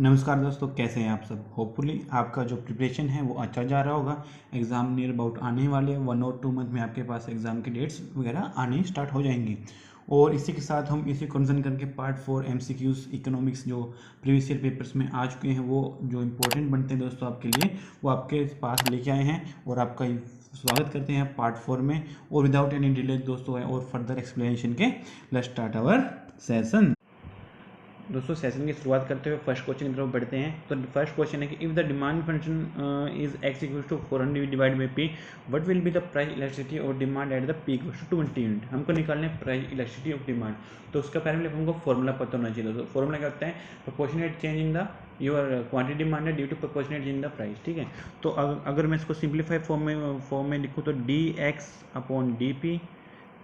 नमस्कार दोस्तों, कैसे हैं आप सब। होपफुली आपका जो प्रिपरेशन है वो अच्छा जा रहा होगा। एग्ज़ाम नियर अबाउट आने वाले 1 और 2 मंथ में आपके पास एग्ज़ाम की डेट्स वगैरह आनी स्टार्ट हो जाएंगी। और इसी के साथ हम इसी कंसर्न करके पार्ट 4 MCQs इकोनॉमिक्स जो प्रीवियस ईयर पेपर्स में आ चुके हैं वो जो इंपॉर्टेंट बनते हैं दोस्तों आपके लिए, वो आपके पास लेके आए हैं और आपका स्वागत करते हैं पार्ट 4 में। और विदाउट एनी डिले दोस्तों है और फर्दर एक्सप्लेनेशन के लेट्स स्टार्ट आवर सेशन। दोस्तों सेशन की शुरुआत करते हुए फर्स्ट क्वेश्चन की तरफ बढ़ते हैं। तो फर्स्ट क्वेश्चन है कि if the demand function is x equal to 400 divide by P, what will be the price electricity और demand at the P equal to 20 unit. हमको निकालना है प्राइस इलेक्ट्रिसिटी ऑफ डिमांड। तो उसका पहले हमको फॉर्मूला पता होना चाहिए। दोस्तों फॉर्मूला क्या होता है? Proportionate change in the your quantity demand due to proportionate change in the price. ठीक है, तो अगर मैं इसको सिंप्लीफाई फॉर्म में लिखूँ तो D x upon D P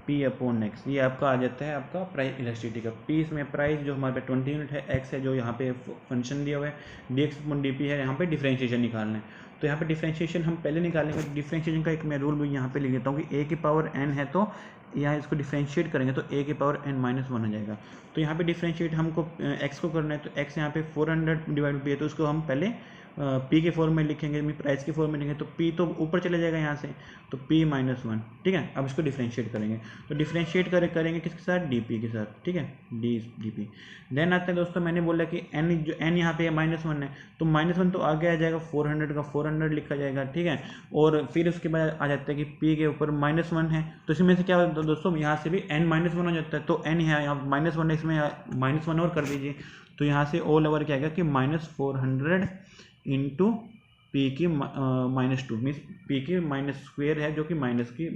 P upon x, ये आपका आ जाता है आपका प्राइस इलेक्ट्रिसिटी का। पी इसमें प्राइस जो हमारे पे 20 यूनिट है, एक्स है जो यहाँ पे फंक्शन दिया हुआ है, D x upon D P है यहाँ पे डिफरेंशिएशन निकालना है। तो यहाँ पे डिफरेंशिएशन हम पहले निकालेंगे। डिफरेंशिएशन का एक मैं रूल भी यहाँ पे लिख देता हूँ कि ए की पावर एन है तो यहाँ इसको डिफरेंशिएट करेंगे तो ए की पावर एन माइनस वन हो जाएगा। तो यहाँ पे डिफरेंशिएट हमको एक्स को करना है, तो एक्स यहाँ पे 400 डिवाइड बाई है तो उसको हम पहले पी के फॉर्म में लिखेंगे, प्राइस के फॉर्म में लिखेंगे तो पी तो ऊपर चले जाएगा यहाँ से, तो पी माइनस वन। ठीक है, अब इसको डिफरेंशिएट करेंगे तो डिफरेंशिएट करेंगे किसके साथ? डी पी के साथ। ठीक है, डी पी। देन आता है दोस्तों, मैंने बोला कि एन जो एन यहाँ पे माइनस वन है तो माइनस वन तो आगे आ जाएगा 400 का 400 लिखा जाएगा। ठीक है, और फिर उसके बाद आ जाता है कि पी के ऊपर माइनस वन है तो इसमें से क्या होता है दोस्तों, यहाँ से भी एन माइनस वन हो जाता है। तो एन यहाँ माइनस वन है, इसमें माइनस वन और कर दीजिए तो यहाँ से ऑल ओवर क्या आएगा कि -400 इंटू पी की -2 मीन्स पी की माइनस स्क्वेयर है जो कि माइनस की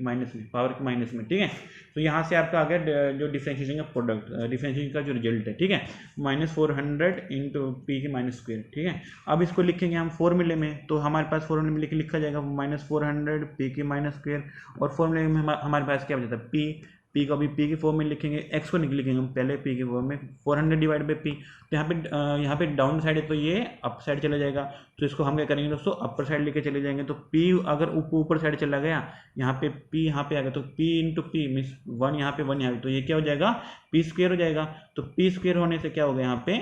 पावर की माइनस में। ठीक है, तो यहाँ से आपका आ गया जो डिफरेंशिएशन का प्रोडक्ट, डिफरेंशिएशन का जो रिजल्ट है। ठीक है, -400 इंटू पी की माइनस स्क्वेयर। ठीक है, अब इसको लिखेंगे हम फॉर्मूले में, तो हमारे पास फॉर्मूले में लिखा जाएगा -400 पी की माइनस स्क्वेयर, और फॉर्मूले में हमारे पास क्या बचता है? पी को अभी पी के फॉर्म में लिखेंगे, एक्स को लिखेंगे हम पहले पी के फॉर्म में 400 डिवाइड बाई पी। तो यहाँ पे डाउन साइड है तो ये अप साइड चला जाएगा, तो इसको हम क्या करेंगे दोस्तों, अपर साइड लेके चले जाएंगे। तो पी अगर ऊपर साइड चला गया, यहाँ पे पी यहाँ पे आ गया तो P into P means one यहाँ पे वन यहाँ पे, तो ये क्या हो जाएगा? पी स्क्वेयर हो जाएगा। तो पी स्क्वेयर होने से क्या हो गया यहाँ पे?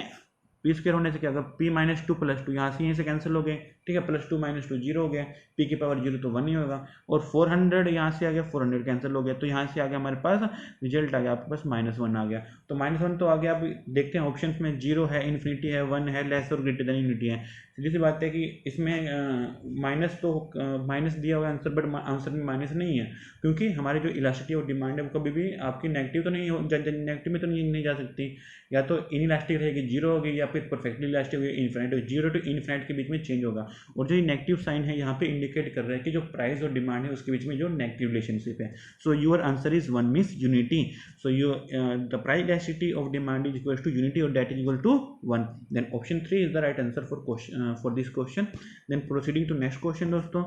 पी स्क्वेयर होने से क्या होगा? पी -2 + 2 यहाँ से यहीं से कैंसिल हो गए। ठीक है, +2 - 2 जीरो हो गया, पी की पावर जीरो तो वन ही होगा, और 400 यहाँ से आ गया, 400 कैंसिल हो गया, तो यहाँ से आ गया हमारे पास रिजल्ट आ गया आपके पास -1 आ गया। तो -1 तो आ गया। अब देखते हैं ऑप्शन में जीरो है, इन्फिनिटी है, वन है, लेस और ग्रेटर देन इन्फिनिटी है। सीधी सी बात है कि इसमें माइनस तो माइनस दिया हुआ आंसर, बट आंसर में माइनस नहीं है, क्योंकि हमारी जो इलास्टिसिटी और डिमांड है वो कभी भी आपकी नेगेटिव तो नहीं हो, नेगेटिव में तो नहीं जा सकती। या तो इनइलास्टिक रहेगी, जीरो होगी, या फिर परफेक्टली इलास्टिक होगी, इन्फिनिट होगी। जीरो टू इन्फिनिट के बीच में चेंज होगा, और जो नेगेटिव साइन है यहाँ पे इंडिकेट कर रहा है कि जो प्राइस और डिमांड है उसके बीच में जो नेगेटिव रिलेशनशिप है। So your answer is one means unity. So the price elasticity of demand is equal to unity और that is equal to 1। Then option 3 is the right answer for this question. Then proceeding to next question दोस्तों।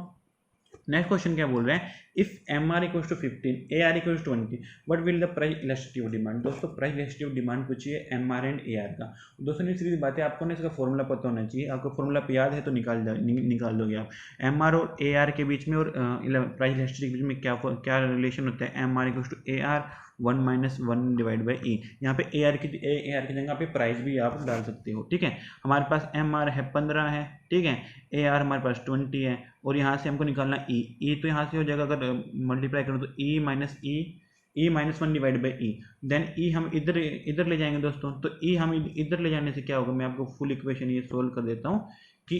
Next question क्या बोल रहे हैं? If M R equal to 15, A R equal to 20, what will the price elasticity of demand. दोस्तों price elasticity of demand पूछिए M R and A R का। दोस्तों ने सीधी बात है, आपको ना इसका फॉर्मूला पता होना चाहिए। आपको फॉर्मूला याद है तो निकाल दोगे आप। एम आर और ए आर के बीच में और प्राइस इलास्टिसिटी के बीच में क्या रिलेशन होता है? M R equal to A R 1 - 1 divide by E. यहाँ पे ए आर की जगह पे प्राइस भी आप डाल सकते हो। ठीक है, हमारे पास एम आर है 15 है, ठीक है, ए आर हमारे पास 20 है, और यहाँ से हमको निकालना ई तो यहाँ से हो जाएगा, अगर मल्टीप्लाई करो तो ई -1 डिवाइड बाई ई। देन ई हम इधर ले जाएंगे दोस्तों, तो ई हम इधर ले जाने से क्या होगा, मैं आपको फुल इक्वेशन ये सोल्व कर देता हूँ कि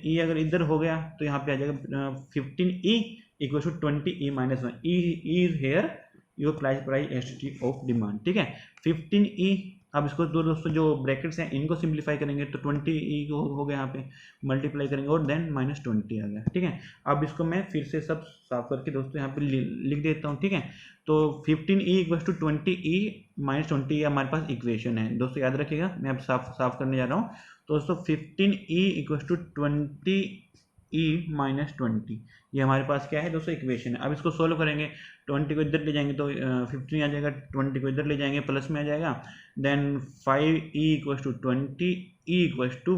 ई अगर इधर हो गया तो यहाँ पे आ जाएगा 15E equal to 20E - 1। E is here your price elasticity of demand. ठीक है, 15E। अब इसको दोस्तों जो ब्रैकेट्स हैं इनको सिंप्लीफाई करेंगे तो 20E हो गया, यहाँ पे मल्टीप्लाई करेंगे और देन -20 आ गया। ठीक है, अब इसको मैं फिर से सब साफ करके दोस्तों यहाँ पे लिख देता हूँ। ठीक है, तो 15E इक्वल टू 20E - 20 हमारे पास इक्वेशन है दोस्तों, याद रखिएगा। मैं अब साफ करने जा रहा हूँ। तो दोस्तों 15E इक्वल टू 20E - 20, ये हमारे पास क्या है दोस्तों? इक्वेशन है। अब इसको सोल्व करेंगे, 20 को इधर ले जाएंगे तो 15 आ जाएगा, 20 को इधर ले जाएंगे प्लस में आ जाएगा। Then 5E equal to 20E equal to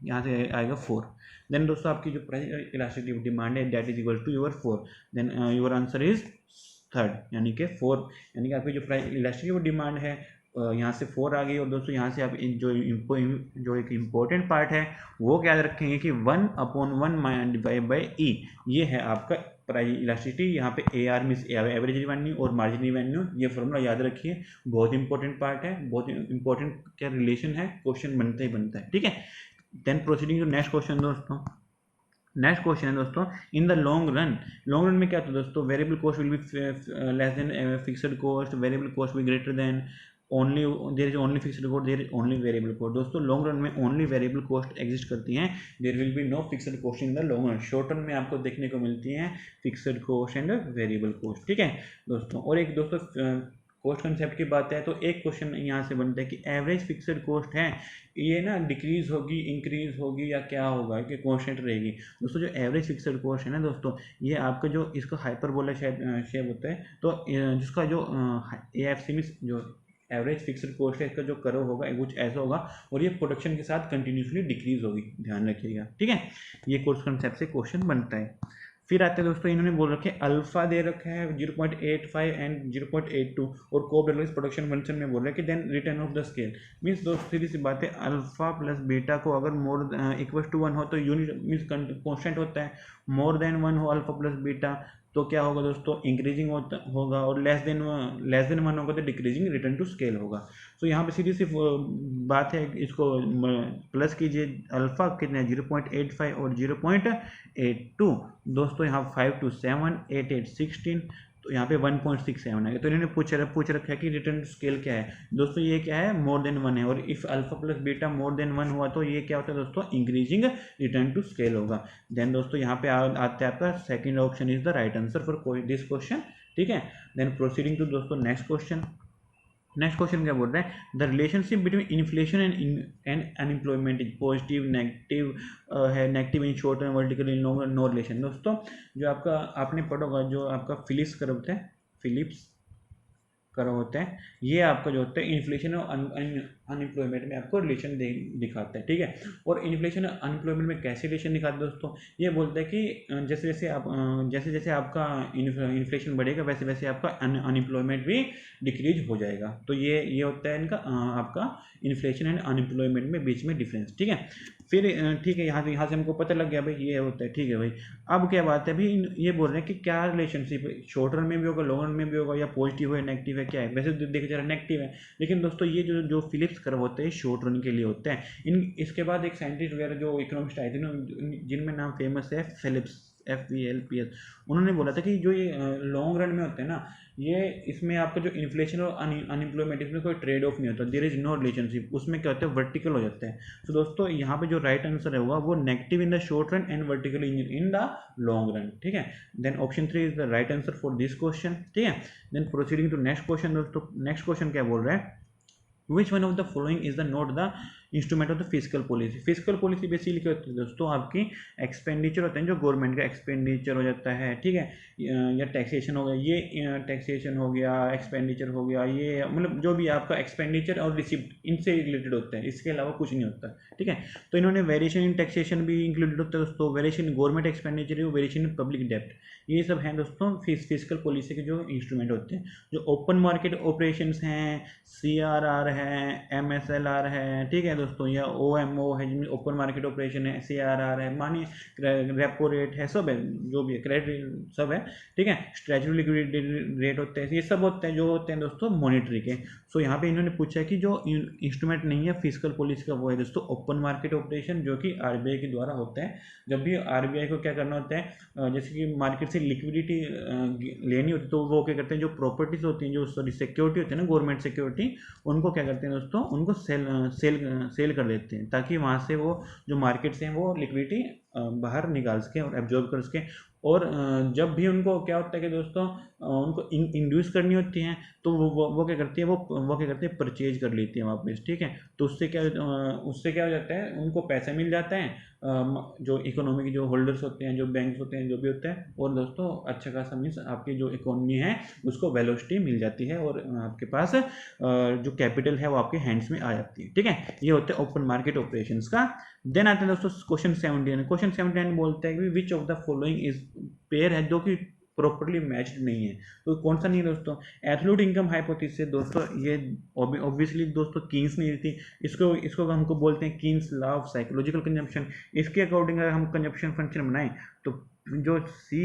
यहाँ से आएगा 4। देन दोस्तों आपकी जो प्राइस इलास्टिसिटी ऑफ डिमांड है that is equal to your 4। Then your answer is third, यानी कि 4, यानी कि आपकी जो प्राइस इलास्टिसिटी ऑफ डिमांड है यहाँ से 4 आ गई, और दोस्तों यहाँ से आप जो एक इम्पोर्टेंट पार्ट है वो क्या याद रखेंगे कि 1/1 डिवाइड बाई ई, ये है आपका प्राइस इलास्टिसिटी। यहाँ पे A R means average revenue और मार्जिन रिवेन्यू, ये फॉर्मूला याद रखिए, बहुत इंपॉर्टेंट पार्ट है, बहुत इंपॉर्टेंट क्या रिलेशन है, क्वेश्चन बनता ही बनता है, ठीक है। Then proceeding to next question दोस्तों। नेक्स्ट क्वेश्चन है दोस्तों, इन द लॉन्ग रन में क्या होता है दोस्तों, variable cost will be less than fixed cost, variable cost will greater than only, there is only fixed cost, there is only variable cost. दोस्तों long run में only variable cost exist करती हैं, there will be no fixed cost in the long run. Short run में आपको देखने को मिलती हैं fixed cost and variable cost, ठीक है दोस्तों। और एक दोस्तों कॉस्ट कंसेप्ट की बात है तो एक क्वेश्चन यहाँ से बनता है कि एवरेज फिक्स्ड कॉस्ट है ये ना डिक्रीज होगी, इंक्रीज होगी, या क्या होगा कि कांस्टेंट रहेगी। दोस्तों जो एवरेज फिक्स्ड कॉस्ट है ना दोस्तों, ये आपका जो इसका हाइपरबोला शेप होता है, तो जिसका जो AFC में जो एवरेज फिक्स्ड कॉस्ट है, इसका जो कर्व होगा कुछ ऐसा होगा, और ये प्रोडक्शन के साथ कंटिन्यूसली डिक्रीज होगी, ध्यान रखिएगा, ठीक है। ये कोर्स कंसेप्ट से क्वेश्चन बनता है। फिर आते हैं दोस्तों, इन्होंने बोल रखे अल्फा दे रखा है 0.85 एंड 0.82, और कोब डेलोइस प्रोडक्शन फंक्शन में बोल रहे हैं कि then return of the scale means दोस्तों सीधी सी बात है, अल्फा प्लस बीटा को अगर मोर इक्वल टू 1 हो तो यूनिट मीन्स कॉन्स्टेंट होता है, मोर देन 1 हो अल्फा प्लस बीटा तो क्या होगा दोस्तों, इंक्रीजिंग होगा, और लेस देन 1 होगा तो डिक्रीजिंग रिटर्न टू स्केल होगा। सो यहाँ पे सीधी सी बात है, इसको प्लस कीजिए, अल्फा कितने 0.85 और 0.82, दोस्तों यहाँ 5 to 7 8 8 16, तो यहाँ पे 1.67 है। तो इन्होंने पूछ रखा है कि रिटर्न स्केल क्या है दोस्तों, ये क्या है मोर देन 1 है, और if alpha plus beta more than 1 हुआ तो ये क्या होता है दोस्तों, इंक्रीजिंग रिटर्न टू स्केल होगा। देन दोस्तों यहाँ पे आता है आपका second option is the right answer for this question, ठीक है। देन प्रोसीडिंग टू दोस्तों नेक्स्ट क्वेश्चन। नेक्स्ट क्वेश्चन क्या बोल रहा है, the relationship between inflation and unemployment is positive, negative है, negative in short term, vertical in long, no relation. दोस्तों जो आपका आपने पढ़ा होगा, जो आपका फिलिप्स कर्व होता है, फिलिप्स कर्व होता है, ये आपका जो होता है इन्फ्लेशन और अनएम्प्लॉयमेंट में आपको रिलेशन दिखाता है, ठीक है। और इन्फ्लेशन और अनएम्प्लॉयमेंट में कैसे रिलेशन दिखाता है दोस्तों, ये बोलता है कि जैसे जैसे आपका इन्फ्लेशन बढ़ेगा वैसे वैसे आपका अनएम्प्लॉयमेंट भी डिक्रीज हो जाएगा। तो ये होता है इनका आपका इन्फ्लेशन एंड अनएम्प्लॉयमेंट में बीच में डिफरेंस, ठीक है। फिर ठीक है, यहाँ से हमको पता लग गया भाई ये होता है, ठीक है भाई। अब क्या बात है भाई, ये बोल रहे हैं कि क्या रिलेशनशिप शॉर्ट रन में भी होगा, लॉन्ग रन में भी होगा, या पॉजिटिव है नेगेटिव है, क्या है। वैसे देखा जा रहा है नेगेटिव है, लेकिन दोस्तों ये जो फिलिप्स कर्व होते हैं शॉर्ट रन के लिए होते हैं। इसके बाद एक साइंटिस्ट वगैरह जो इकोनॉमिस्ट आए थे ना, जिनमें नाम फेमस है फिलिप्स, FVLPS, उन्होंने बोला था कि जो ये लॉन्ग रन में होते हैं ना, ये इसमें आपका जो इन्फ्लेशन और अनएम्प्लॉयमेंट, इसमें कोई ट्रेड ऑफ नहीं होता, देयर इज नो रिलेशनशिप, उसमें क्या होता है वर्टिकल हो जाता है। तो दोस्तों यहाँ पे जो राइट आंसर होगा वो negative in the short run and vertical in the long run, ठीक है। Then option 3 is the right answer for this question, ठीक है। Then proceeding to next question दोस्तों, नेक्स्ट क्वेश्चन क्या बोल रहा है, which one of the following is the not the instrument of the physical policy. Physical policy basically क्या होती है दोस्तों, आपकी एक्सपेंडिचर होते हैं, जो गवर्नमेंट का एक्सपेंडिचर हो जाता है, ठीक है, या टैक्सेशन हो गया, ये टैक्सेशन हो गया, एक्सपेंडिचर हो गया, ये मतलब जो भी आपका एक्सपेंडिचर और रिसिप्ट इनसे रिलेटेड होता है, इसके अलावा कुछ नहीं होता, ठीक है। तो इन्होंने वेरिएशन इन टैक्सेशन भी इंक्लूडेड होता है दोस्तों, variation government expenditure, variation in public डेप्ट, ये सब हैं दोस्तों फिजिकल पॉलिसी के जो इंस्ट्रूमेंट होते हैं। जो ओपन मार्केट ऑपरेशंस हैं, CRR है, MSLR है, ठीक है दोस्तों, या OMO है जिनमें ओपन मार्केट ऑपरेशन है, CRR है, मानिए रेपो रेट है, सब है, जो भी है क्रेडिट सब है, ठीक है। स्ट्रेचुरी लिक्विडिटी रेट होते हैं, ये सब होते हैं जो होते हैं दोस्तों मॉनेटरी के। सो यहाँ पे इन्होंने पूछा है कि जो इंस्ट्रूमेंट नहीं है फिजिकल पॉलिसी का, वो है दोस्तों ओपन मार्केट ऑपरेशन, जो कि RBI के द्वारा होता है। जब भी RBI को क्या करना होता है, जैसे कि मार्केट से लिक्विडिटी लेनी होती है, तो वो क्या करते हैं, जो प्रॉपर्टीज होती हैं, जो सॉरी सिक्योरिटी होती है ना, गवर्नमेंट सिक्योरिटी, उनको क्या करते हैं दोस्तों, उनको सेल कर देते हैं, ताकि वहाँ से वो जो मार्केट से वो लिक्विडिटी बाहर निकाल सकें और एब्जॉर्ब कर सकें। और जब भी उनको क्या होता है कि दोस्तों उनको इंड्यूस करनी होती हैं, तो वो क्या करती है, वो क्या करती है, परचेज कर लेती है वापस, ठीक है। तो उससे क्या हो जाता है, उनको पैसा मिल जाता है, जो इकोनॉमी के जो होल्डर्स होते हैं, जो बैंक्स होते हैं, जो भी होता है, और दोस्तों अच्छा खासा मीन्स आपकी जो इकोनॉमी है उसको वेलोसिटी मिल जाती है, और आपके पास जो कैपिटल है वो आपके हैंड्स में आ जाती है, ठीक है। ये होते हैं ओपन मार्केट ऑपरेशंस का। देन आते हैं दोस्तों क्वेश्चन 17। क्वेश्चन 17 बोलते हैं कि विच of the following is pair है, जो कि प्रॉपरली मैच्ड नहीं है। तो कौन सा नहीं है दोस्तों? एब्सोल्यूट इनकम हाइपोथेसिस दोस्तों, ये ऑब्वियसली दोस्तों कीन्स ने दी थी। इसको हमको बोलते हैं Keynes law of psychological consumption. इसके अकॉर्डिंग अगर हम कंजम्पशन फंक्शन बनाएं तो जो सी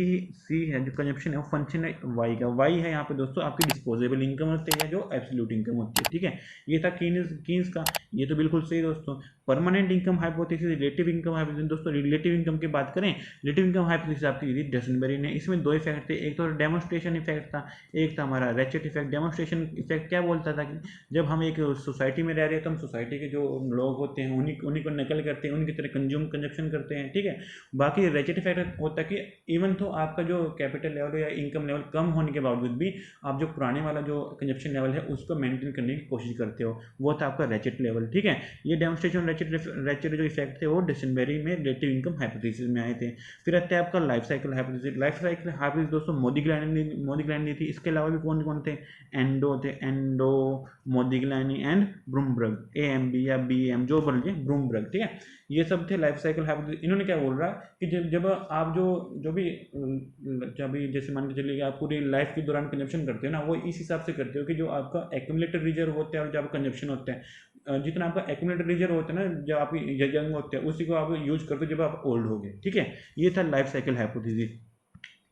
है, जो कंजम्पशन है वो फंक्शन है वाई का। वाई है यहाँ पे दोस्तों आपकी डिस्पोजेबल इनकम होती है, जो एब्सोल्यूट इनकम होती है, ठीक है। ये था कीन्स का, ये तो बिल्कुल सही दोस्तों। Permanent income hypothesis, relative income hypothesis दोस्तों, रिलेटिव इनकम की बात करें, रिलेटिव इनकम हाइपोथेसिस आपकी दी डसनबेरी ने। इसमें दो इफेक्ट थे, एक तो डेमोन्स्ट्रेशन इफेक्ट था, एक था हमारा रेचेट इफेक्ट। डेमोन्स्ट्रेशन इफेक्ट क्या बोलता था कि जब हम एक सोसाइटी में रह रहे हैं तो हम सोसाइटी के जो लोग होते हैं उन्हीं को नकल करते हैं, उनकी तरह कंजप्शन करते हैं, ठीक है। बाकी रेचेट इफेक्ट होता है कि इवन तो आपका जो कैपिटल लेवल या इनकम लेवल कम होने के बावजूद भी आप जो पुराने वाला जो कंजप्शन लेवल है उसको मेंटेन करने की कोशिश करते हो, वो था आपका रेचेट लेवल, ठीक है। ये डेमोन्स्ट्रेशन रेचेट जो इफेक्ट थे वो डसनबेरी में रिलेटिव इनकम हाइपोथेसिस में आए थे। फिर आते हैं आपका life cycle hypothesis. Life cycle hypothesis दोस्तों मोदिग्लानी दी थी। इसके अलावा भी कौन कौन थे? एंडो, मोदिग्लानी एंड ब्रूमबर्ग, AMB या BAM जो बोल रहे ब्रूमबर्ग, ठीक है। ये सब थे लाइफ साइकिल हाइपोथेसिस। इन्होंने क्या बोल रहा कि जब आप जो भी जैसे मान के चलिए आप पूरी लाइफ के दौरान कंजप्शन करते हो ना, वो इस हिसाब से करते हो कि जो आपका एक्यूमुलेटेड रिजर्व होता है और जब कंजप्शन होता है, जितना आपका एक्यूमुलेटेड रिजर्व होता है ना जब आप यंग होते हैं, उसी को आप यूज करते हो जब आप ओल्ड हो गए, ठीक है। ये था life cycle hypothesis.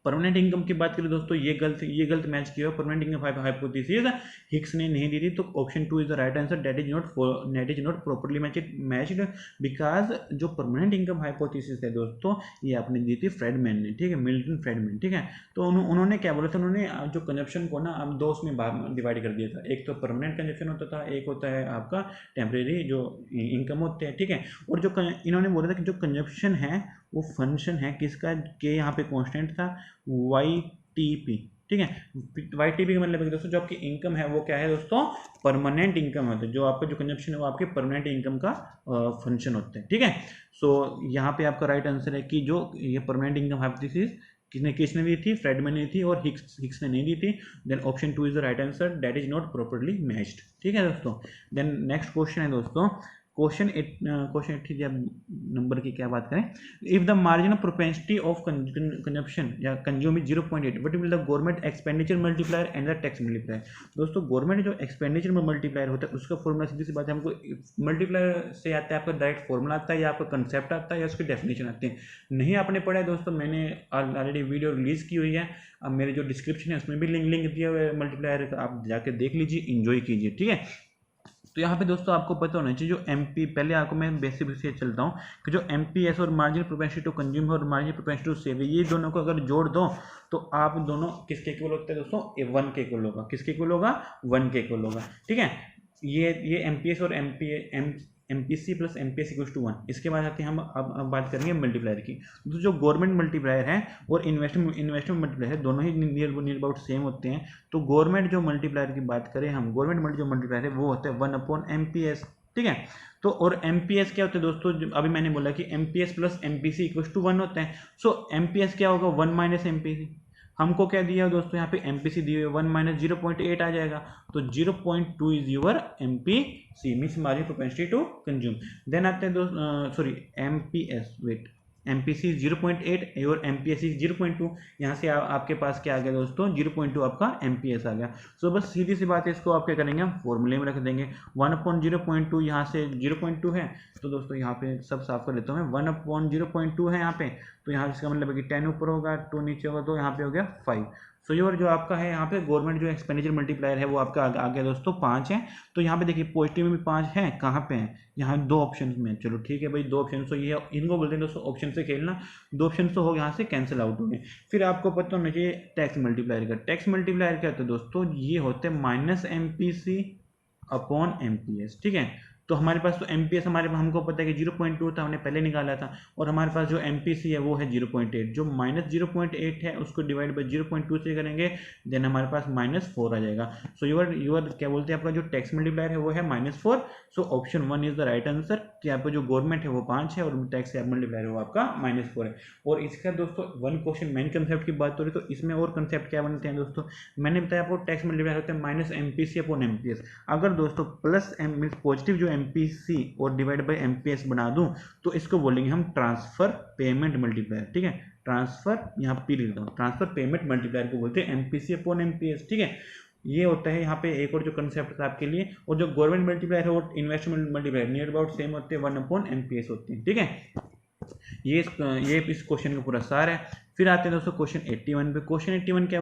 Permanent income की बात करें दोस्तों, ये गलत मैच किया। परमानेंट इनकम हाइपोथेसिस हिक्स ने नहीं दी थी, तो option 2 is the right answer. That is not properly matched because जो परमानेंट इनकम हाइपोथेसिस है दोस्तों, ये आपने दी थी फ्रेडमैन ने, ठीक है, मिल्टन फ्रेडमैन, ठीक है। तो उन्होंने क्या बोला था, उन्होंने जो कंजप्शन को ना अब दो उसमें डिवाइड कर दिया था। एक तो परमानेंट कंजप्शन होता था, एक होता है आपका टेम्परेरी जो इनकम होते हैं, ठीक है। और जो इन्होंने बोला था कि जो कंजप्शन है वो फंक्शन है किसका, के यहाँ पे कांस्टेंट था YTP, ठीक है। YTP का मतलब है दोस्तों जो आपकी इनकम है वो क्या है दोस्तों, परमानेंट इनकम होता है। जो आपका जो कंजप्शन है वो आपके परमानेंट इनकम का फंक्शन होता है, ठीक है। सो यहाँ पे आपका राइट आंसर है कि जो ये परमानेंट इनकम हाइपोथेसिस किसने दी थी? फ्रेडमैन ने दी थी और हिक्स ने नहीं दी थी। Then option 2 is the right answer. That is not properly matched, ठीक है दोस्तों। देन नेक्स्ट क्वेश्चन है दोस्तों, क्वेश्चन 80 नंबर की क्या बात करें। If the margin of propensity of consumption या consume is 0.8, what will the government expenditure multiplier and the tax multiplier. दोस्तों गवर्नमेंट जो एक्सपेंडिचर में मल्टीप्लायर होता है उसका फॉर्मूला सीधी सी बात है, हमको मल्टीप्लायर से आता है, आपका डायरेक्ट फॉर्मूला आता है या आपका कंसेप्ट आता है या उसकी डेफिनेशन आती है। नहीं आपने पढ़ा है दोस्तों, मैंने ऑलरेडी वीडियो रिलीज की हुई है, अब मेरे जो डिस्क्रिप्शन है उसमें भी लिंक दिया हुआ है मल्टीप्लायर का, आप जाके देख लीजिए, इंजॉय कीजिए, ठीक है। तो यहाँ पे दोस्तों आपको पता होना चाहिए जो MP, पहले आपको मैं बेसिक से चलता हूँ कि जो MPS और मार्जिनल प्रोपेंसिटी टू कंज्यूम और मार्जिनल प्रोपेंसिटी टू सेव, ये दोनों को अगर जोड़ दो तो आप दोनों किसके इक्वल होते हैं दोस्तों? 1 के इक्वल होगा। किसके इक्वल होगा? 1 के इक्वल होगा, ठीक है। ये MPS और MPC plus MPS equal to 1। इसके बाद आते हैं हम अब बात करेंगे मल्टीप्लायर की। तो जो गवर्नमेंट मल्टीप्लायर है और इन्वेस्टमेंट मल्टीप्लायर है, दोनों ही नियर अबाउट सेम होते हैं। तो गवर्नमेंट जो मल्टीप्लायर की बात करें हम, गवर्नमेंट जो मल्टीप्लायर है वो होता है 1/MPS, ठीक है। तो और MPS क्या होता है दोस्तों, अभी मैंने बोला कि MPS plus MPC equal to 1 होता है। सो MPS क्या होगा? 1 माइनस MPC। हमको क्या दिया है दोस्तों, यहाँ पे MPC दी हुई है 1 माइनस 0.8 आ जाएगा, तो 0.2 is your MPC means marginal propensity to consume. Then आते हैं दोस्तों सॉरी MPS, वेट, MPC 0.8 और MPS 0.2। यहाँ से आपके पास क्या आ गया दोस्तों? 0.2 आपका MPS आ गया। सो बस सीधी सी बात है, इसको आप क्या करेंगे, हम फॉर्मूले में रख देंगे 1/0.2। यहाँ से 0.2 है तो दोस्तों यहाँ पे सब साफ कर लेता हूँ मैं, 1/0.2 है यहाँ पे, तो यहाँ इसका मतलब है कि 10 ऊपर होगा 2 नीचे होगा, तो यहाँ पे हो गया 5। सो ये जो आपका है यहाँ पे गवर्नमेंट जो एक्सपेंडिचर मल्टीप्लायर है वो आपका आ गया दोस्तों 5 है। तो यहाँ पे देखिए पॉजिटिव में भी 5 है, कहाँ पे है? यहाँ 2 ऑप्शन में। चलो ठीक है भाई, 2 ऑप्शन तो ये इनको बोलते हैं दोस्तों ऑप्शन से खेलना, 2 ऑप्शन तो हो यहाँ से कैंसिल आउट हो गए। फिर आपको पता होना चाहिए टैक्स मल्टीप्लायर का। टैक्स मल्टीप्लायर क्या होता है दोस्तों? ये होते हैं माइनस MPC अपॉन MPS, ठीक है। तो हमारे पास तो MPS हमको पता है कि 0.2 था, हमने पहले निकाला था, और हमारे पास जो MPC है वो है 0.8। जो माइनस 0.8 है उसको डिवाइड बाई 0.2 से करेंगे, देन हमारे पास -4 आ जाएगा। सो यूर क्या बोलते हैं, आपका जो टैक्स मल्टीप्लायर है वो है -4। So option 1 is the right answer कि आपका जो गवर्नमेंट है वो 5 है और टैक्स मल्टीप्लायर है वो आपका -4 है। और इसका दोस्तों 1 क्वेश्चन मेन कंसेप्ट की बात हो रही, तो इसमें और कंसेप्ट क्या बनते हैं दोस्तों? मैंने बताया आपको टैक्स मल्टीप्लायर होते हैं -MPC अपॉन MPS। अगर दोस्तों प्लस मीन्स पॉजिटिव जो MPC और डिवाइड बाय MPS बना दूं तो इसको बोलेंगे हम ट्रांसफर पेमेंट मल्टीप्लायर। ठीक है, ट्रांसफर यहाँ P लिख दो, ट्रांसफर पेमेंट मल्टीप्लायर को बोलते हैं MPC अपॉन MPS। ठीक है, ये होता है यहाँ पे एक और जो कंसेप्ट था आपके लिए। और जो गवर्नमेंट मल्टीप्लायर है वो investment multiplier near about same होते हैं, 1 अपॉन MPS होते हैं। ठीक है, ये इस क्वेश्चन का पूरा सार है। फिर आते हैं दोस्तों क्वेश्चन 81 पे। क्वेश्चन 81 क्या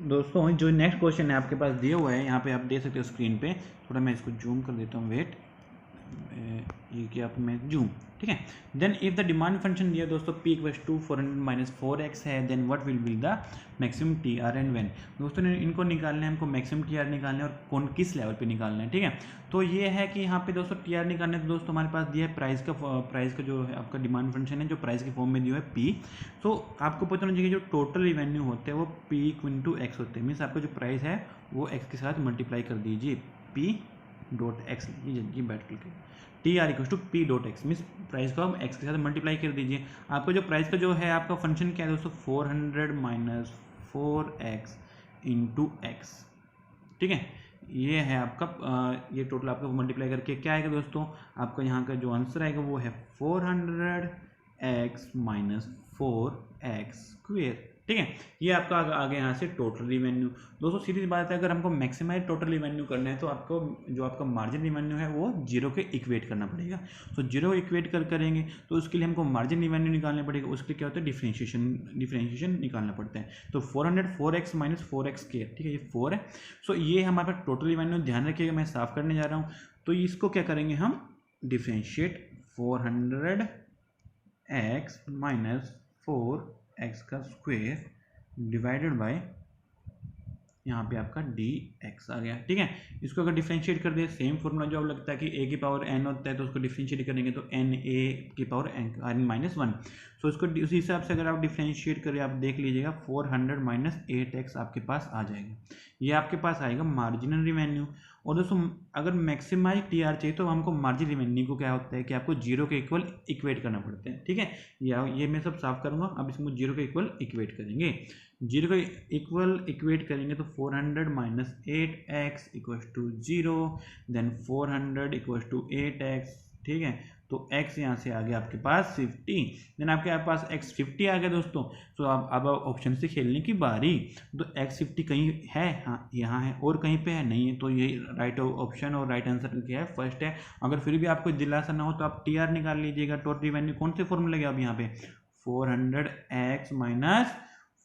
दोस्तों, जो नेक्स्ट क्वेश्चन है आपके पास दिया हुआ है, यहाँ पे आप देख सकते हो स्क्रीन पे, थोड़ा मैं इसको जूम कर देता हूँ, वेट, ये किया आपको मैं जूम। ठीक है, then if the demand function दिया दोस्तों p इक्वल्स टू 400 - 4x है, then what will be the maximum T R and when. दोस्तों इनको निकालना है हमको, मैक्सिमम टी आर निकालना है और कौन किस लेवल पे निकालना है। ठीक है, तो ये है कि यहाँ पे दोस्तों टी आर निकालना है तो दोस्तों हमारे पास दिया है प्राइस का जो है आपका डिमांड फंक्शन है, जो प्राइस के फॉर्म में दिया है p। तो आपको पता होना चाहिए जो टोटल रिवेन्यू होते हैं वो p × x होते हैं, मीन्स आपका जो प्राइस है वो x के साथ मल्टीप्लाई कर दीजिए, p.x ये बैठ करके T R equal to p.x means price को आप x के साथ मल्टीप्लाई कर दीजिए। आपको जो प्राइस का जो है आपका फंक्शन क्या है दोस्तों, 400 - 4x × x। ठीक है, ये है आपका ये टोटल आपका मल्टीप्लाई करके क्या आएगा दोस्तों, आपका यहाँ का जो आंसर आएगा वो है 400x - 4x²। ठीक है, ये आपका आगे यहाँ से टोटल रिवेन्यू। दोस्तों सीधी बात है, अगर हमको मैक्सिमाइज टोटल रिवेन्यू करना है तो आपको जो आपका मार्जिन रिवेन्यू है वो जीरो के इक्वेट करना पड़ेगा। तो जीरो इक्वेट करेंगे तो उसके लिए हमको मार्जिन रिवेन्यू निकालना पड़ेगा। उसके लिए क्या होता है, डिफरेंशिएशन निकालना पड़ता है। तो 400 4x - 4x²। ठीक है, ये 4 है। सो ये हमारे पास टोटल रिवेन्यू, ध्यान रखिएगा मैं साफ करने जा रहा हूँ। तो इसको क्या करेंगे हम, differentiate 400x - 4x² divided by यहाँ पे आपका dx आ गया। ठीक है, इसको अगर डिफरेंशिएट कर दे, सेम फॉर्मूला जो अब लगता है कि a की पावर n होता है तो उसको डिफरेंशिएट करेंगे तो n a की पावर n - 1। सो इसको उसी हिसाब से अगर आप डिफरेंशिएट करें, आप देख लीजिएगा 400 - 8x आपके पास आ जाएगा। ये आपके पास आएगा मार्जिनल रिवेन्यू। और दोस्तों अगर मैक्सिमाइज टी आर चाहिए तो हमको मार्जिन रिवेन्यू को क्या होता है कि आपको जीरो के इक्वल इक्वेट करना पड़ता है। ठीक है, ये मैं सब साफ करूंगा। अब इसको जीरो के इक्वल इक्वेट करेंगे, जीरो के इक्वल इक्वेट करेंगे तो 400 - 8x = 0, देन 400 = 8x। ठीक है, तो x यहाँ से आ गया आपके पास 50, देन आपके पास x 50 आ गया दोस्तों। तो अब ऑप्शन से खेलने की बारी। तो x 50 कहीं है, हाँ यहाँ है, और कहीं पे है नहीं है, तो ये राइट ऑप्शन और राइट आंसर क्या है, फर्स्ट है। अगर फिर भी आपको दिलासा ना हो तो आप टी आर निकाल लीजिएगा। टोटल रिवेन्यू कौन से फॉर्मूला लगे अब यहाँ पे, 400x -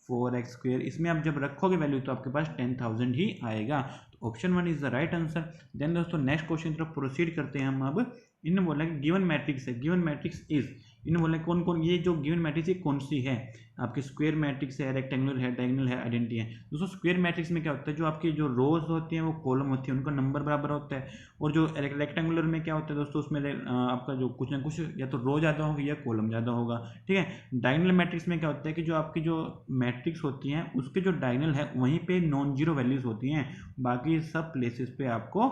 4x²। इसमें आप जब रखोगे वैल्यू तो आपके पास 10,000 ही आएगा। तो option 1 is the right answer. Then दोस्तों नेक्स्ट क्वेश्चन तरफ प्रोसीड करते हैं हम। अब इन्होंने बोला कि गिवन मैट्रिक्स है, गिवन मैट्रिक्स इज, इन्होंने बोला कौन कौन, ये जो गिवन मैट्रिक्स है कौन सी है, आपकी स्क्वायर मैट्रिक्स है, रेक्टेंगुलर है, डायगोनल है, आइडेंटिटी है। दोस्तों स्क्वायर मैट्रिक्स में क्या होता है, जो आपकी जो रोज होती हैं वो कॉलम होती है, उनका नंबर बराबर होता है। और जो रेक्टेंगुलर में क्या होता है दोस्तों, उसमें आपका जो कुछ ना कुछ या तो रो ज़्यादा होगा या कॉलम ज़्यादा होगा। ठीक है, डायगोनल मैट्रिक्स में क्या होता है कि जो आपकी जो मैट्रिक्स होती हैं उसके जो डायगोनल है वहीं पे नॉन जीरो वैल्यूज होती हैं, बाकी सब प्लेसेस पे आपको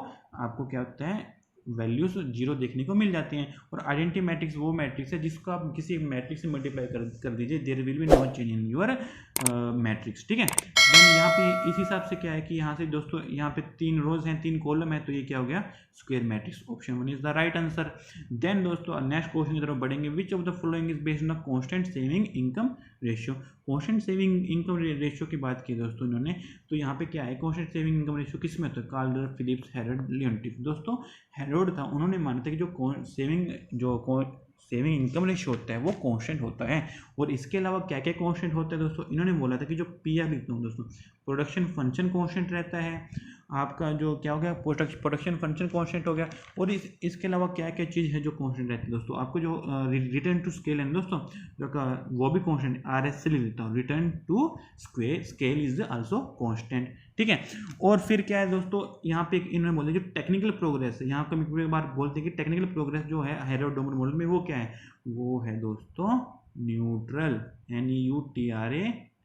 क्या होता है, वैल्यूज जीरो देखने को मिल जाती हैं। और आइडेंटिटी मैट्रिक्स वो मैट्रिक्स है जिसको आप किसी मैट्रिक्स से मल्टीप्लाई कर दीजिए, there will be no change in your matrix. ठीक है, देन यहाँ पे इस हिसाब से क्या है कि यहाँ से दोस्तों यहाँ पे 3 रोज हैं, 3 कॉलम है, तो ये क्या हो गया, square matrix. Option 1 is the right answer. Then दोस्तों नेक्स्ट क्वेश्चन की तरफ बढ़ेंगे। Which of the following is based on constant saving income ratio. Constant saving income ratio की बात की दोस्तों इन्होंने, तो यहाँ पे क्या है, कांस्टेंट सेविंग इनकम रेशियो किस में होता है, कार्ल फिलिप्स, हेरोड लियोन्टिफ। दोस्तों हेरोड था, उन्होंने माना था कि जो सेविंग इनकम रेशियो होता है वो कांस्टेंट होता है। और इसके अलावा क्या क्या कांस्टेंट होता है दोस्तों, इन्होंने बोला था कि जो पी आर लिखता हूँ दोस्तों, प्रोडक्शन फंक्शन कांस्टेंट रहता है, आपका जो क्या हो गया, प्रोडक्शन फंक्शन कांस्टेंट हो गया। और इसके अलावा क्या क्या चीज़ है जो कांस्टेंट रहती है दोस्तों, आपको जो रिटर्न टू स्केल है दोस्तों, जो वो भी कांस्टेंट, RS से ले लेता हूँ, return to scale is also constant. ठीक है, और फिर क्या है दोस्तों, यहाँ पे इन्होंने बोला जो टेक्निकल प्रोग्रेस है, यहाँ कभी बार बोलते हैं कि टेक्निकल प्रोग्रेस जो है हेरोड मॉडल में वो क्या है, वो है दोस्तों न्यूट्रल, NEUTRAL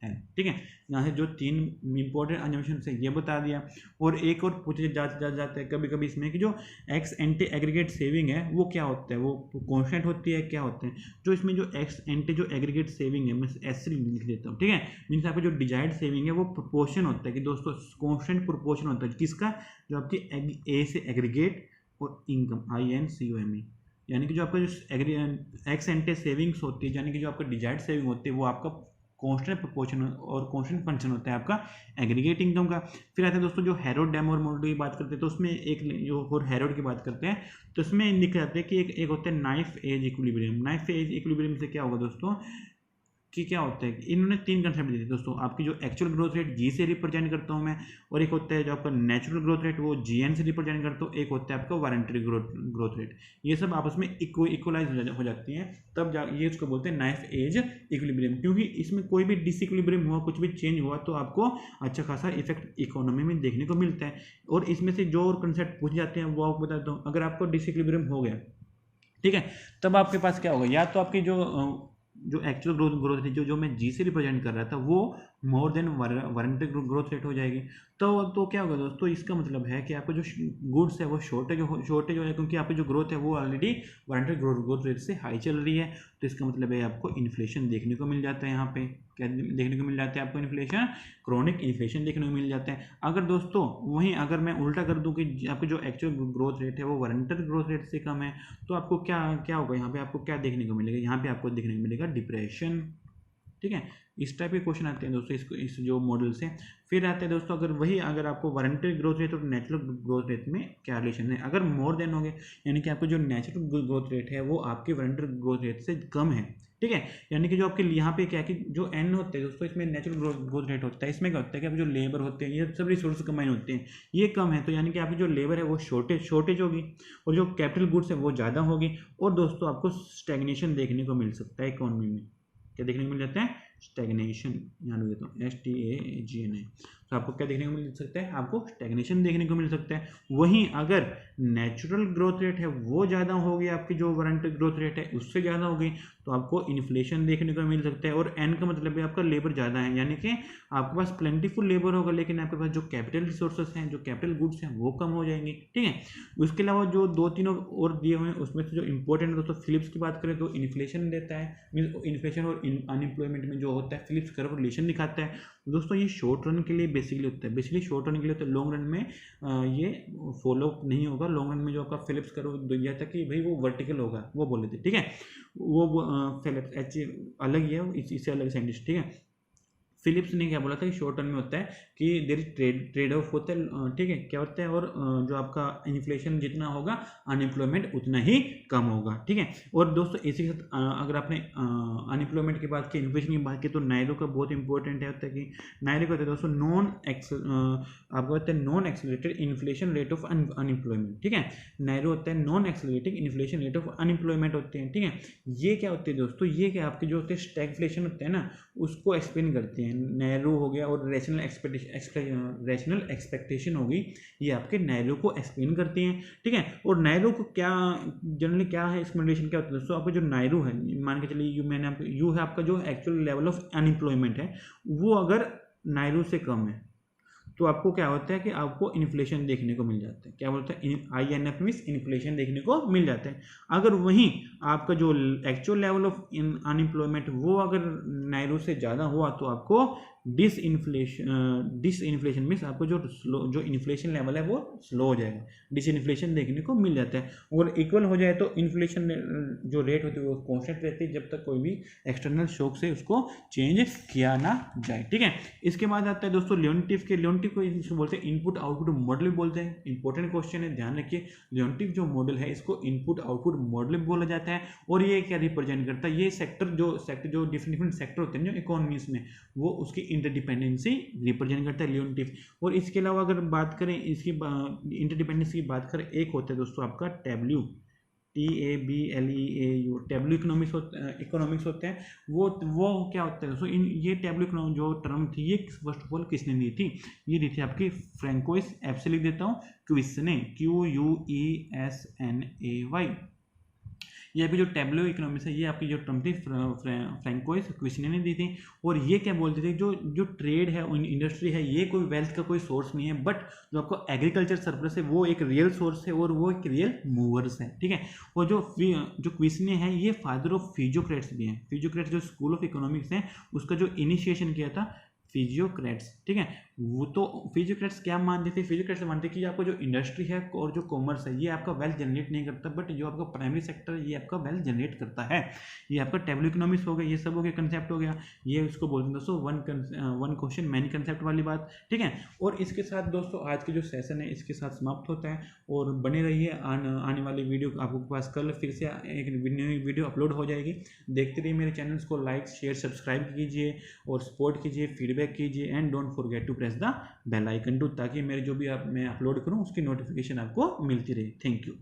एल। ठीक है, यहाँ से जो 3 इंपॉर्टेंट अजम्पशन है ये बता दिया। और एक और पूछे जाता है कभी कभी इसमें कि जो एक्स एंटी एग्रीगेट सेविंग है वो क्या होता है, वो कॉन्स्टेंट होती है क्या होते हैं। जो इसमें जो एक्स एंटी जो एग्रीगेट सेविंग है मैं एस लिख देता हूँ। ठीक है, मीन्स आपका जो डिजायर्ड सेविंग है वो प्रोपोर्शन होता है कि दोस्तों कॉन्स्टेंट प्रोपोर्शन होता है किसका, जो आपकी ए से एग्रीगेट और इनकम INCOME, यानी कि जो आपका जो एक्स एंटे सेविंग्स होती है यानी कि जो आपका डिजायर्ड सेविंग होती है वो आपका कॉन्स्टेंट प्रोपोर्शन और कॉन्स्टेंट फंक्शन होता है आपका एग्रीगेट इनकम का। फिर आता है दोस्तों जो हैरोड डेमोर मॉडल की बात करते हैं तो उसमें एक जो और हैरोड की बात करते हैं तो उसमें लिखा जाता है कि एक होता है knife edge equilibrium. Knife edge equilibrium से क्या होगा दोस्तों कि क्या होता है, इन्होंने 3 कंसेप्ट दिए थे दोस्तों। आपकी जो एक्चुअल ग्रोथ रेट जी से रिप्रेजेंट करता हूँ मैं, और एक होता है जो आपका नेचुरल ग्रोथ रेट वो GN से रिप्रेजेंट करता हूँ, एक होता है आपका वारंटरी ग्रोथ रेट। ये सब आपस में इक्वलाइज हो जाती हैं, तब ये उसको बोलते हैं नाइफ एज इक्विलिब्रियम। क्योंकि इसमें कोई भी डिसइक्विलिब्रियम हुआ, कुछ भी चेंज हुआ तो आपको अच्छा खासा इफेक्ट इकोनॉमी में देखने को मिलता है। और इसमें से जो और कंसेप्ट पूछ जाते हैं वो आपको बताता हूँ। अगर आपको डिसइक्विलिब्रियम हो गया, ठीक है, तब आपके पास क्या होगा, या तो आपकी जो एक्चुअल ग्रोथ रेट जो मैं जी से रिप्रेजेंट कर रहा था वो more than warranty growth rate हो जाएगी। तो क्या होगा दोस्तों, इसका मतलब है कि आपका जो गुड्स है वो शॉर्टेज हो जाए, क्योंकि आपकी जो ग्रोथ है वो ऑलरेडी वारंटी ग्रोथ रेट से हाई चल रही है। तो इसका मतलब है आपको इन्फ्लेशन देखने को मिल जाता है। यहाँ पे क्या देखने को मिल जाता है आपको, इन्फ्लेशन, क्रोनिक इन्फ्लेशन देखने को मिल जाता है। अगर दोस्तों वहीं अगर मैं उल्टा कर दूं कि आपकी जो एक्चुअल ग्रोथ रेट है वो वारंटी ग्रोथ रेट से कम है, तो आपको क्या होगा, यहाँ पे आपको क्या देखने को मिलेगा, यहाँ पे आपको देखने को मिलेगा डिप्रेशन। ठीक है, इस टाइप के क्वेश्चन आते हैं दोस्तों इस जो मॉडल से। फिर आते हैं दोस्तों अगर आपको वारंटी ग्रोथ रेट और नेचुरल ग्रोथ रेट में क्या रिलेशन है। अगर मोर देन हो गए यानी कि आपको जो नेचुरल ग्रोथ रेट है वो आपके वारंटी ग्रोथ रेट से कम है। ठीक है, यानी कि जो आपके यहाँ पे क्या है कि जो N होते हैं दोस्तों इसमें नेचुरल ग्रोथ रेट होता है, इसमें क्या होता है कि आप जो लेबर होते हैं ये सब रिसोर्स कंबाइन होते हैं, ये कम है, तो यानी कि आपकी जो लेबर है वो शॉर्टेज होगी और जो कैपिटल गुड्स है वो ज़्यादा होगी। और दोस्तों आपको स्टैग्नेशन देखने को मिल सकता है इकोनॉमी में। क्या देखने को मिल जाता है, स्टैग्नेशन, यहाँ लिख देता हूँ STAGNA। तो आपको क्या देखने को मिल सकता है, आपको स्टैग्नेशन देखने को मिल सकता है। वहीं अगर नेचुरल ग्रोथ रेट है वो ज़्यादा होगी, आपकी जो वारंटी ग्रोथ रेट है उससे ज़्यादा होगी, तो आपको इन्फ्लेशन देखने को मिल सकता है। और N का मतलब है आपका लेबर ज़्यादा है, यानी कि आपके पास प्लेंटीफुल लेबर होगा लेकिन आपके पास जो कैपिटल रिसोर्सेस हैं, जो कैपिटल गुड्स हैं वो कम हो जाएंगे। ठीक है, उसके अलावा जो 2-3 और दिए हुए हैं उसमें से जो इंपॉर्टेंट दोस्तों फिलिप्स की बात करें तो इन्फ्लेशन देता है, मीन इन्फ्लेशन और अनएम्प्लॉयमेंट में जो होता है फिलिप्स कर्व रिलेशन दिखाता है। दोस्तों ये शॉर्ट रन के लिए बेसिकली होता है, बेसिकली शॉर्ट रन के लिए होता है, लॉन्ग रन में ये फॉलो नहीं होगा। लॉन्ग रन में जो आपका फिलिप्स कर्व दिया था कि भाई वो वर्टिकल होगा वो बोले थे। ठीक है, वो फिलिप्स अलग ही है, इससे अलग साइंटिस्ट। ठीक है, फिलिप्स ने क्या बोला था कि शॉर्ट टर्म में होता है कि देर इज ट्रेड ऑफ होता है। ठीक है, क्या होता है, और जो आपका इन्फ्लेशन जितना होगा अनएम्प्लॉयमेंट उतना ही कम होगा। ठीक है, और दोस्तों इसी के साथ अगर आपने अनएम्प्लॉयमेंट की बात की, इन्फ्लेशन की बात की, तो नायरो का बहुत इंपॉर्टेंट है होता है कि नायरो का होता है दोस्तों आपको होता है non accelerated inflation rate of unemployment. ठीक है, नायरो होता है non accelerating inflation rate of unemployment होते हैं। ठीक है, ये क्या होते हैं दोस्तों, ये क्या आपके जो होते हैं स्टैगफ्लेशन होते हैं ना उसको एक्सप्लेन करते हैं। नैरो हो गया और रेशनल एक्सपेक्टेशन होगी, ये आपके नैरो को एक्सप्लेन करती हैं। ठीक है, और नैरो को क्या जनरली क्या है एक्सप्लेनेशन क्या होता है दोस्तों, आपका जो नैरो है मान के चलिए मैंने आपको यू है, आपका जो एक्चुअल लेवल ऑफ अनएम्प्लॉयमेंट है वो अगर नैरो से कम है तो आपको क्या होता है कि आपको इन्फ्लेशन देखने को मिल जाता है। क्या बोलते हैं, INF मींस इन्फ्लेशन देखने को मिल जाता है। अगर वहीं आपका जो एक्चुअल लेवल ऑफ अनएम्प्लॉयमेंट वो अगर नैरो से ज़्यादा हुआ तो आपको डिसइन्फ्लेशन मीन्स आपको जो इन्फ्लेशन लेवल है वो स्लो हो जाएगा, डिसइन्फ्लेशन देखने को मिल जाता है। और इक्वल हो जाए तो इन्फ्लेशन जो रेट होती है वो कॉन्स्टेंट रहती है जब तक कोई भी एक्सटर्नल शॉक से उसको चेंज किया ना जाए। ठीक है, इसके बाद आता है दोस्तों लियोनटिफ को बोलते हैं इनपुट आउटपुट मॉडल भी बोलते हैं। इंपॉर्टेंट क्वेश्चन है, ध्यान रखिए। लियोनटिफ जो मॉडल है इसको इनपुट आउटपुट मॉडल भी बोला जाता है। और ये क्या रिप्रेजेंट करता है, ये सेक्टर जो डिफरेंट सेक्टर होते हैं जो इकोनॉमीज में, वो उसकी इंटरडिपेंडेंसी रिप्रेजेंट करता है लियोनटिफ। और इसके अलावा अगर बात करें इसकी इंटरडिपेंडेंसी की बात करें, एक होता है दोस्तों आपका टैब्ल्यू, TABLEAU, टैब्ल्यू इकोनॉमिक्स होते हैं। वो क्या होता है दोस्तों, ये टैब्ल्यू जो टर्म थी ये फर्स्ट ऑफ ऑल किसने दी थी, ये दी थी आपकी फ्रैंकोइस, एफ से लिख देता हूँ, क्विसने, QUESNAY। ये आपकी जो टैब्लो इकोनॉमिक्स है ये आपकी जो टम्पटी फ्रैंकोइस क्विसने ने दी थी। और ये क्या बोलते थे, जो जो ट्रेड है इंडस्ट्री है ये कोई वेल्थ का कोई सोर्स नहीं है, बट जो आपको एग्रीकल्चर सरप्लस है वो एक रियल सोर्स है और वो एक रियल मूवर्स है, ठीक है। और जो क्विसने हैं ये फादर ऑफ फिजियोक्रेट्स भी हैं। फिजियोक्रेट्स जो स्कूल ऑफ इकोनॉमिक्स है उसका जो इनिशिएशन किया था फिजियोक्रेट्स, ठीक है। वो तो फिजियोक्रेट्स क्या मानते थे, फिजियोक्रेट्स मानते कि आपको जो इंडस्ट्री है और जो कॉमर्स है ये आपका वेल्थ जनरेट नहीं करता, बट जो आपका प्राइमरी सेक्टर है ये आपका वेल्थ जनरेट करता है। ये आपका टेबल इकोनॉमिक्स हो गया, ये सब हो गया, कंसेप्ट हो गया, ये उसको बोलते हैं दोस्तों वन क्वेश्चन मैनी कंसेप्ट वाली बात, ठीक है। और इसके साथ दोस्तों आज की जो सेशन है इसके साथ समाप्त होता है। और बने रहिए, आने वाली वीडियो आपको पास कल फिर से एक वीडियो अपलोड हो जाएगी। देखते रहिए मेरे चैनल्स को, लाइक शेयर सब्सक्राइब कीजिए और सपोर्ट कीजिए, फीडबैक कीजिए and don't forget to press the bell icon too, ताकि मेरे जो भी मैं अपलोड करूं उसकी नोटिफिकेशन आपको मिलती रहे। Thank you.